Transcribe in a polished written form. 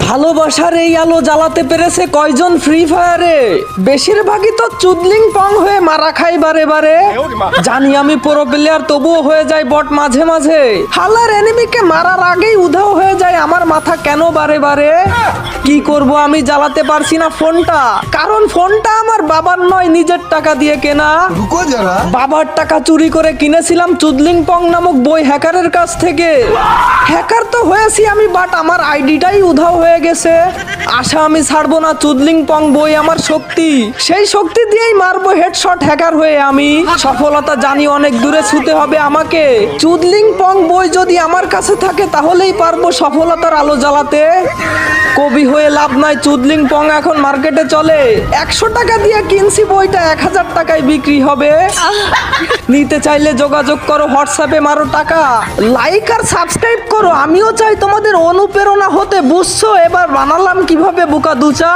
ভালোবাসার এই আলো জ্বালাতে পেরেছে কয়জন ফ্রি ফায়ারে? বেশিরভাগই তো চুদলিং পং হয়ে মারা খাই বারে বারে। জানি আমি প্রো প্লেয়ার, তবুও হয়ে যায় বট মাঝে মাঝে। হালার এনিমিকে মারার আগেই উধাও হয়ে যায় আমার মাথা কেন বারে বারে। কি করব আমি জ্বালাতে পারছি না ফোনটা, কারণ ফোনটা আমার বাবার নয়, নিজের টাকা দিয়ে কেনা। रुको जरा। বাবার টাকা চুরি করে কিনেছিলাম চুদলিং পং নামক বই হ্যাকারের কাছ থেকে। হ্যাকার তো হয়েছি আমি, বাট আমার আইডিটাই উধাও হয়ে গেছে। আশা আমি ছাড়বো না, চুদলিং পং বই আমার শক্তি, সেই শক্তি দিয়েই মারবো হেডশট হ্যাকার হয়ে আমি। সফলতা জানি অনেক দূরে ছুতে হবে আমাকে। চুদলিং পং বই যদি আমার কাছে থাকে তাহলেই পারবো সফলতার আলো জ্বালাতে। কবি হয়ে লাভ নাই, চুদলিং পং এখন মার্কেটে চলে। 100 টাকা দিয়ে কিনছি বইটা, 1000 টাকায় বিক্রি হবে। নিতে চাইলে যোগাযোগ করো, হোয়াটসঅ্যাপে মারো টাকা। লাইক আর সাবস্ক্রাইব করো, আমিও চাই তোমাদের অনুপ্রেরণা হতে। বুঝছো এবার বানালাম কিভাবে বোকা দুচা।